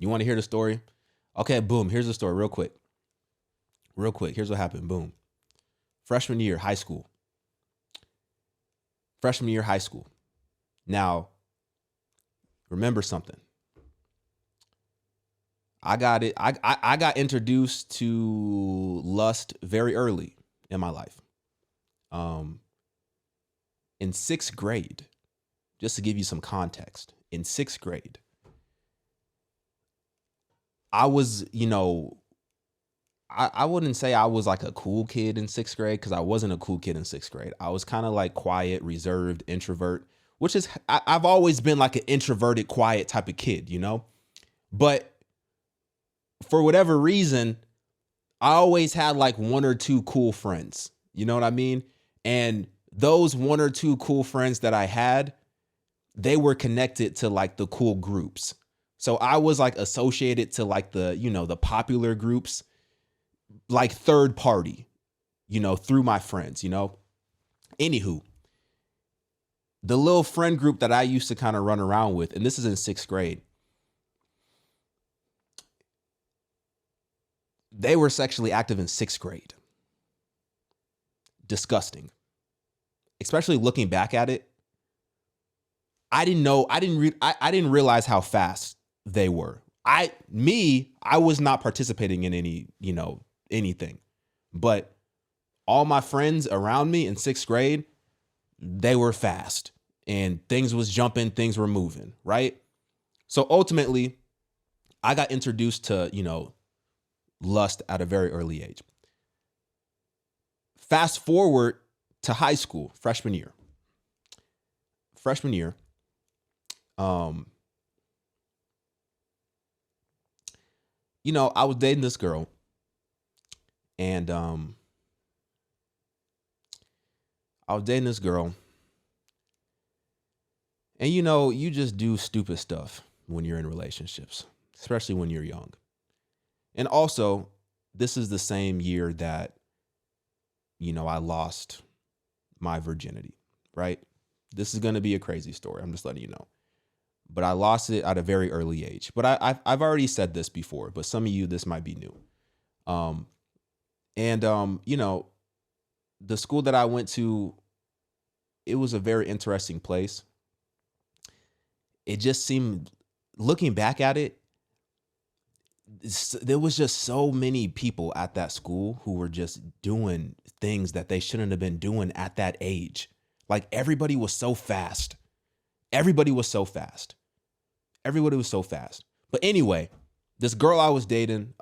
You want to hear the story? Okay, boom. Here's the story, real quick. Real quick. Here's what happened. Boom. Freshman year, high school. Freshman year, high school. Now, remember something. I got it. I got introduced to lust very early in my life. Um, in sixth grade, just to give you some context, in sixth grade, I was, I wouldn't say I was like a cool kid in sixth grade because I wasn't a cool kid in sixth grade. I was kind of like quiet, reserved, introvert, which is, I've always been like an introverted, quiet type of kid. But for whatever reason, I always had like one or two cool friends. You know what I mean? And those one or two cool friends that I had, they were connected to like the cool groups. So I was like associated to like the popular groups, like third party, through my friends. Anywho, the little friend group that I used to kind of run around with, and this is in sixth grade, they were sexually active in sixth grade. Disgusting. Especially looking back at it. I didn't realize how fast they were. I was not participating in anything. But all my friends around me in sixth grade, they were fast and things was jumping, things were moving, right? So ultimately, I got introduced to, lust at a very early age. Fast forward to high school, freshman year. I was dating this girl, and I was dating this girl, and you just do stupid stuff when you're in relationships, especially when you're young. And also, this is the same year that, I lost my virginity, right? This is going to be a crazy story. I'm just letting you know. But I lost it at a very early age. But I've already said this before, but some of you, this might be new. And the school that I went to, it was a very interesting place. It just seemed, looking back at it, there was just so many people at that school who were just doing things that they shouldn't have been doing at that age. Like everybody was so fast. Everybody was so fast. Everybody was so fast. But anyway, this girl I was dating,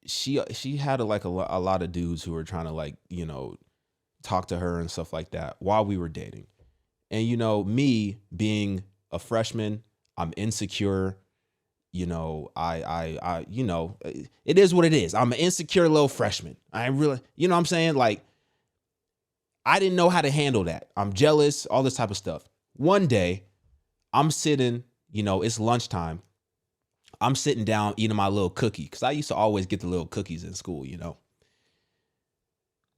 she had a lot of dudes who were trying to talk to her and stuff like that while we were dating. And me being a freshman, I'm insecure. I it is what it is. I'm an insecure little freshman. I really, what I'm saying? Like, I didn't know how to handle that. I'm jealous, all this type of stuff. One day, I'm sitting, it's lunchtime. I'm sitting down eating my little cookie because I used to always get the little cookies in school.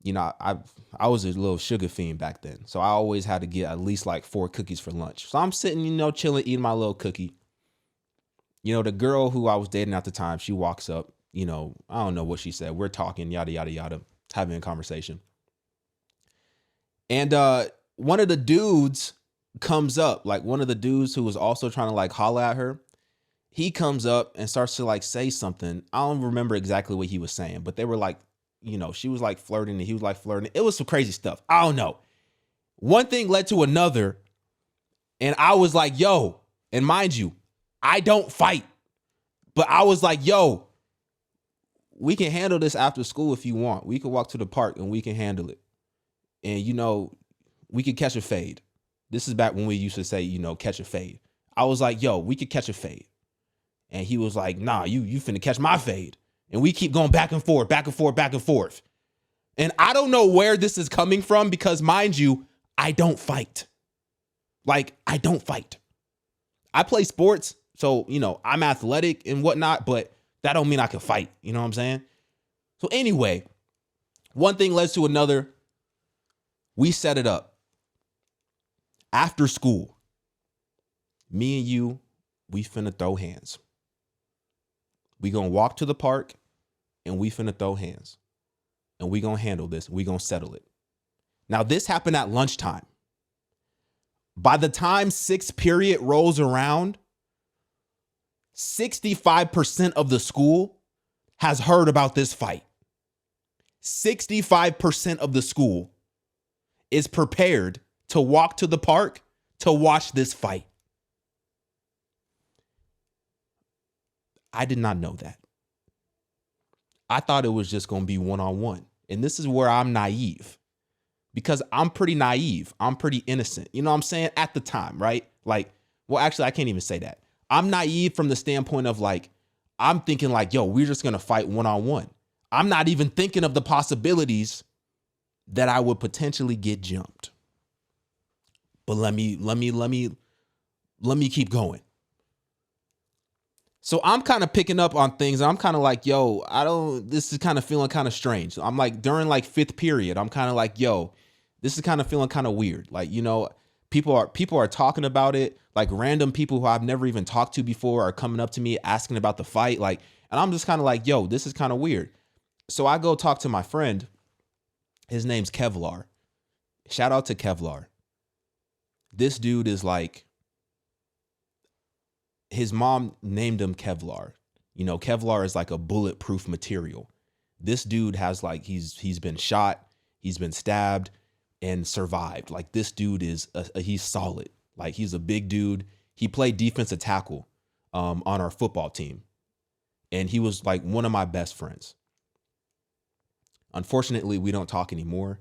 I was a little sugar fiend back then. So I always had to get at least like 4 cookies for lunch. So I'm sitting, chilling, eating my little cookie. The girl who I was dating at the time, she walks up, I don't know what she said. We're talking, yada, yada, yada, having a conversation. And one of the dudes comes up, like one of the dudes who was also trying to like holler at her. He comes up and starts to like say something. I don't remember exactly what he was saying, but they were like, she was like flirting and he was like flirting. It was some crazy stuff. I don't know. One thing led to another. And I was like, yo, and mind you, I don't fight, but I was like, yo, we can handle this after school if you want. We can walk to the park and we can handle it. And, we could catch a fade. This is back when we used to say, catch a fade. I was like, yo, we could catch a fade. And he was like, nah, you finna catch my fade. And we keep going back and forth, back and forth, back and forth. And I don't know where this is coming from because, mind you, I don't fight. Like, I don't fight. I play sports. So, I'm athletic and whatnot, but that don't mean I can fight. You know what I'm saying? So anyway, one thing led to another. We set it up. After school, me and you, We finna throw hands. We gonna walk to the park and we finna throw hands. And we gonna handle this. We gonna settle it. Now, this happened at lunchtime. By the time sixth period rolls around, 65% of the school has heard about this fight. 65% of the school is prepared to walk to the park to watch this fight. I did not know that. I thought it was just going to be one-on-one. And this is where I'm naive, because I'm pretty naive. I'm pretty innocent. You know what I'm saying? At the time, right? Like, well, actually, I can't even say that. I'm naive from the standpoint of like, I'm thinking like, yo, we're just going to fight one-on-one. I'm not even thinking of the possibilities that I would potentially get jumped. But let me keep going. So I'm kind of picking up on things. I'm kind of like, yo, this is kind of feeling kind of strange. I'm like, during like fifth period, I'm kind of like, yo, this is kind of feeling kind of weird. Like, you know, people are talking about it. Like random people who I've never even talked to before are coming up to me asking about the fight. Like, and I'm just kind of like, yo, this is kind of weird. So I go talk to my friend. His name's Kevlar. Shout out to Kevlar. This dude is like, his mom named him Kevlar. You know, Kevlar is like a bulletproof material. This dude has like, he's been shot, he's been stabbed and survived. Like this dude is, he's solid. Like he's a big dude. He played defensive tackle on our football team. And he was like one of my best friends. Unfortunately, we don't talk anymore.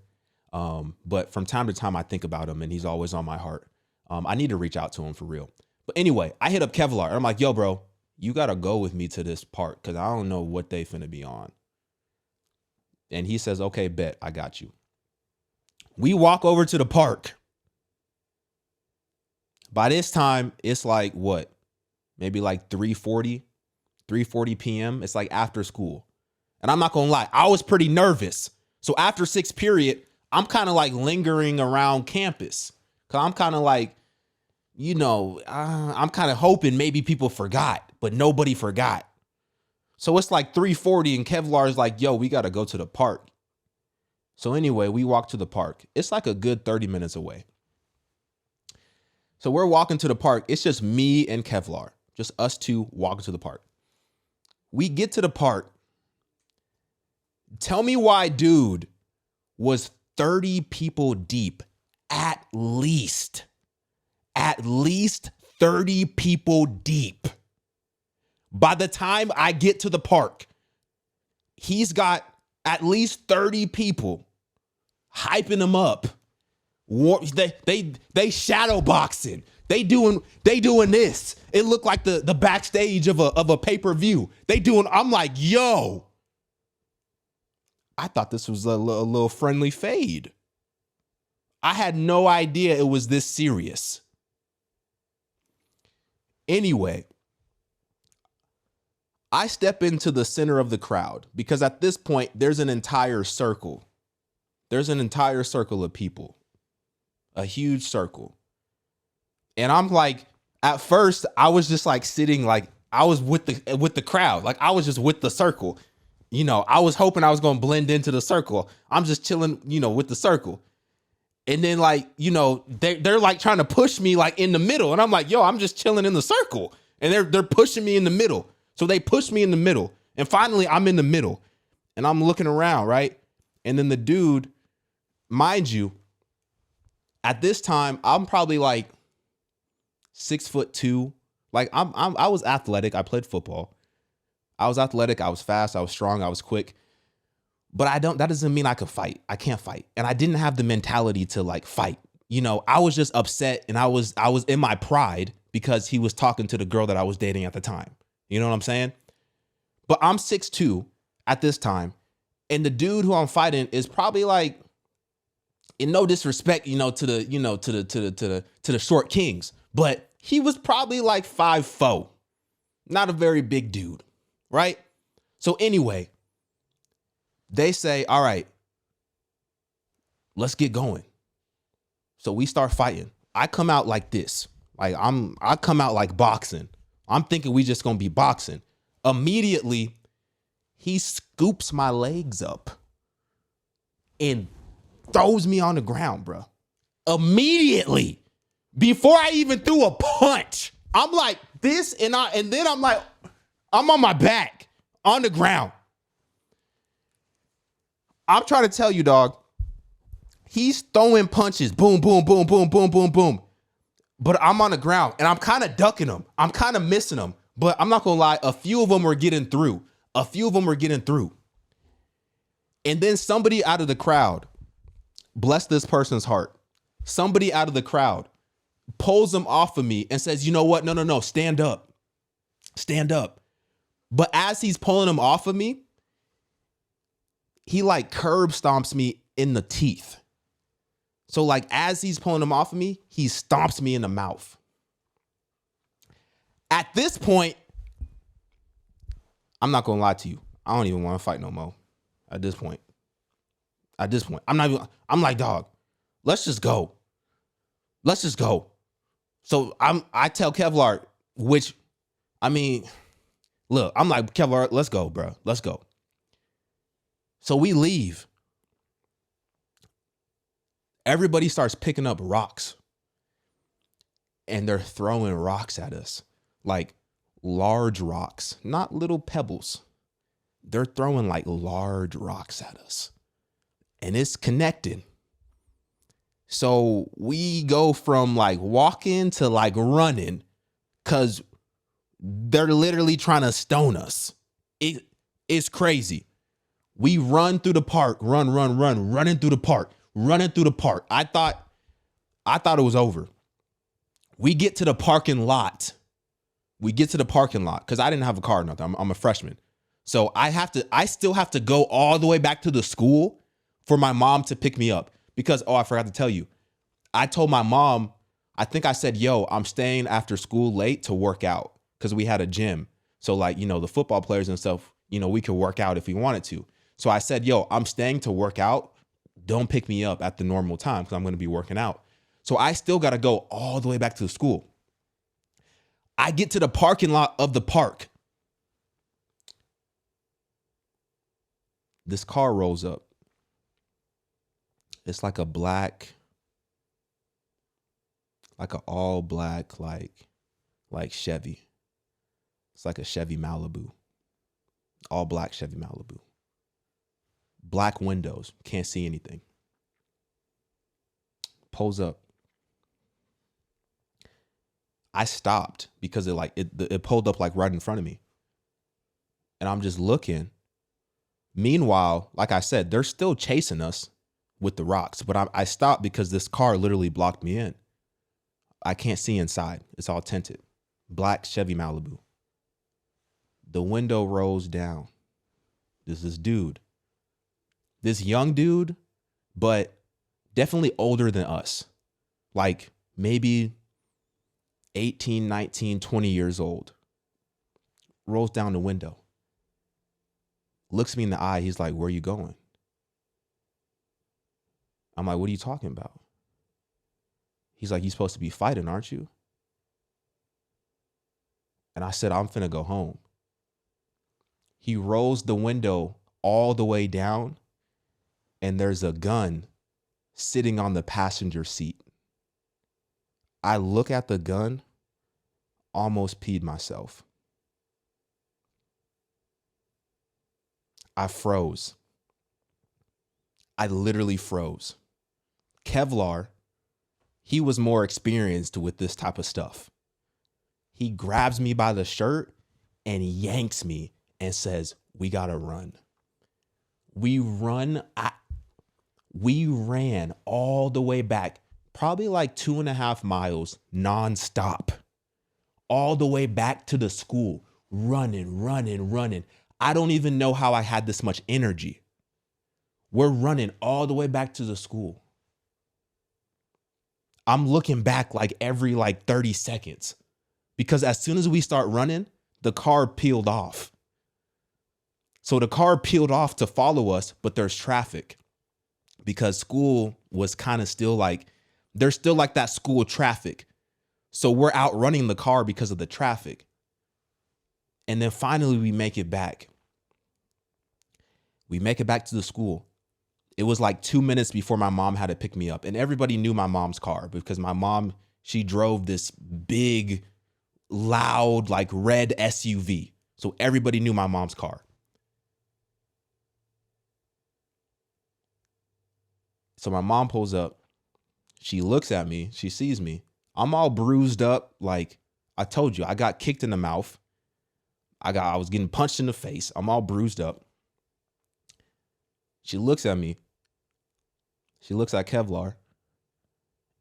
But from time to time, I think about him and he's always on my heart. I need to reach out to him for real. But anyway, I hit up Kevlar. And I'm like, yo, bro, you got to go with me to this park because I don't know what they finna be on. And he says, okay, bet, I got you. We walk over to the park. By this time, it's like what? Maybe like 3:40 p.m. It's like after school. And I'm not going to lie, I was pretty nervous. So after sixth period, I'm kind of like lingering around campus. Because I'm kind of like, you know, I'm kind of hoping maybe people forgot, but nobody forgot. So it's like 3:40 and Kevlar is like, yo, we got to go to the park. So anyway, we walk to the park. It's like a good 30 minutes away. So we're walking to the park. It's just me and Kevlar, just us two walking to the park. We get to the park. Tell me why dude was 30 people deep, at least 30 people deep. By the time I get to the park, he's got at least 30 people hyping him up. They shadow boxing. They doing this. It looked like the backstage of a pay-per-view. I'm like, yo, I thought this was a little friendly fade. I had no idea it was this serious. Anyway, I step into the center of the crowd because at this point, there's an entire circle. There's an entire circle of people, a huge circle. And I'm like, at first, I was just like sitting, like I was with the crowd. Like I was just with the circle. You know, I was hoping I was going to blend into the circle. I'm just chilling, you know, with the circle. And then like, you know, they're like trying to push me like in the middle. And I'm like, yo, I'm just chilling in the circle. And they're pushing me in the middle. So they push me in the middle. And finally I'm in the middle and I'm looking around, right? And then the dude, mind you, at this time, I'm probably like 6'2". Like I was athletic. I played football. I was athletic. I was fast. I was strong. I was quick. But that doesn't mean I could fight. I can't fight. And I didn't have the mentality to like fight. You know, I was just upset and I was in my pride because he was talking to the girl that I was dating at the time. You know what I'm saying? But I'm 6'2" at this time. And the dude who I'm fighting is probably like, in no disrespect, you know, to the short kings, but he was probably like 5'4", not a very big dude, right? So anyway, they say, all right, let's get going. So we start fighting. I come out like this. Like I come out like boxing. I'm thinking we just gonna be boxing. Immediately, he scoops my legs up and throws me on the ground, bro. Immediately, before I even threw a punch, I'm like this, and then I'm like, I'm on my back on the ground. I'm trying to tell you, dog. He's throwing punches, boom, boom, boom, boom, boom, boom, boom. But I'm on the ground and I'm kind of ducking them. I'm kind of missing them. But I'm not gonna lie, a few of them were getting through. And then somebody out of the crowd, bless this person's heart, somebody out of the crowd pulls him off of me and says, you know what? No, stand up. Stand up. But as he's pulling him off of me, he like curb stomps me in the teeth. So like as he's pulling him off of me, he stomps me in the mouth. At this point, I'm not gonna lie to you. I don't even want to fight no more. At this point, I'm like, dog, let's just go. So I tell Kevlar, look, I'm like, Kevlar, let's go, bro. Let's go. So we leave. Everybody starts picking up rocks. And they're throwing rocks at us. Like large rocks, not little pebbles. They're throwing like large rocks at us. And it's connected. So we go from like walking to like running because they're literally trying to stone us. It's crazy. We run through the park, running through the park. I thought it was over. We get to the parking lot. Because I didn't have a car or nothing. I'm a freshman. So I still have to go all the way back to the school for my mom to pick me up. Because, I forgot to tell you. I told my mom, I think I said, yo, I'm staying after school late to work out. Because we had a gym. So like, the football players and stuff, we could work out if we wanted to. So I said, yo, I'm staying to work out. Don't pick me up at the normal time because I'm going to be working out. So I still got to go all the way back to the school. I get to the parking lot of the park. This car rolls up. It's like a all black, like Chevy. It's like a Chevy Malibu. All black Chevy Malibu. Black windows. Can't see anything. Pulls up. I stopped because it pulled up like right in front of me. And I'm just looking. Meanwhile, like I said, they're still chasing us with the rocks. But I stopped because this car literally blocked me in. I can't see inside. It's all tinted. Black Chevy Malibu. The window rolls down. This dude. This young dude, but definitely older than us. Like maybe 18, 19, 20 years old. Rolls down the window. Looks me in the eye. He's like, where are you going? I'm like, what are you talking about? He's like, you're supposed to be fighting, aren't you? And I said, I'm finna go home. He rolls the window all the way down, and there's a gun sitting on the passenger seat. I look at the gun, almost peed myself. I froze. I literally froze. Kevlar, he was more experienced with this type of stuff. He grabs me by the shirt and yanks me and says, we gotta run. We ran all the way back, probably like 2.5 miles nonstop, all the way back to the school, running. I don't even know how I had this much energy. We're running all the way back to the school. I'm looking back like every 30 seconds because as soon as we start running, the car peeled off. So the car peeled off to follow us, but there's traffic because school was kind of still there's still that school traffic. So we're outrunning the car because of the traffic. And then finally we make it back. We make it back to the school. It was like 2 minutes before my mom had to pick me up. And everybody knew my mom's car because my mom, she drove this big, loud, like red SUV. So everybody knew my mom's car. So my mom pulls up. She looks at me. She sees me. I'm all bruised up. Like I told you, I got kicked in the mouth. I was getting punched in the face. I'm all bruised up. She looks at me. She looks at Kevlar.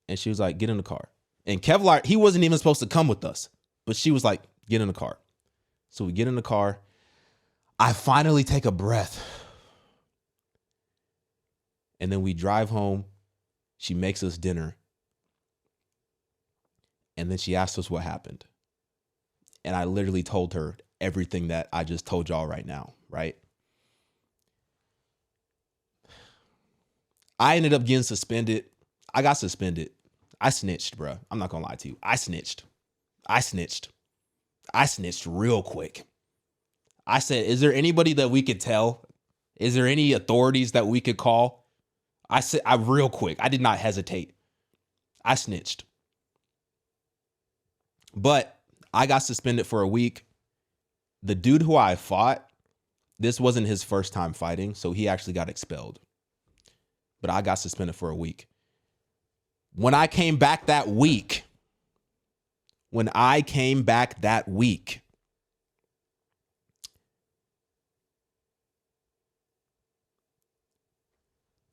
And she was like, get in the car. And Kevlar, he wasn't even supposed to come with us. But she was like, get in the car. So we get in the car. I finally take a breath. And then we drive home. She makes us dinner. And then she asked us what happened. And I literally told her everything that I just told y'all right now, right? I ended up getting suspended. I got suspended. I snitched, bro. I'm not gonna lie to you. I snitched real quick. I said, is there anybody that we could tell? Is there any authorities that we could call? I said, real quick. I did not hesitate. I snitched. But I got suspended for a week. The dude who I fought, this wasn't his first time fighting, so he actually got expelled. But I got suspended for a week. When I came back that week,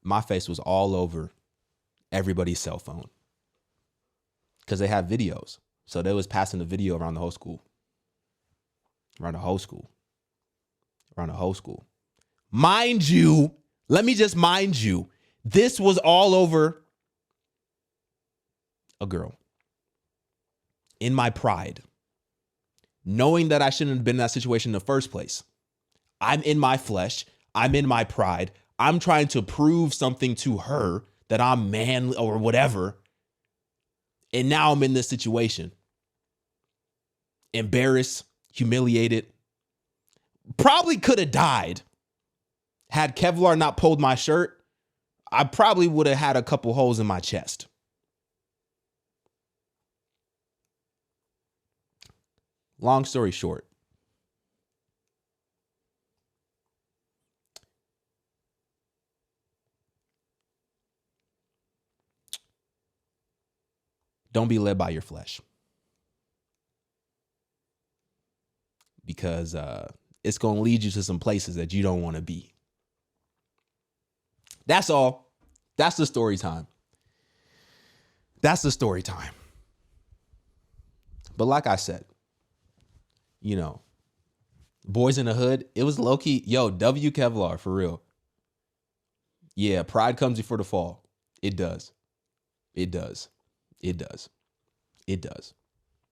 my face was all over everybody's cell phone because they have videos. So they was passing the video around the whole school. Mind you, let me just mind you, this was all over a girl. In my pride, knowing that I shouldn't have been in that situation in the first place. I'm in my flesh. I'm in my pride. I'm trying to prove something to her that I'm manly or whatever. And now I'm in this situation. Embarrassed, humiliated. Probably could have died. Had Kevlar not pulled my shirt, I probably would have had a couple holes in my chest. Long story short, don't be led by your flesh. Because it's going to lead you to some places that you don't want to be. That's all. That's the story time. But like I said, you know, boys in the hood, it was low key. Yo, W Kevlar for real. Yeah, pride comes before the fall. It does.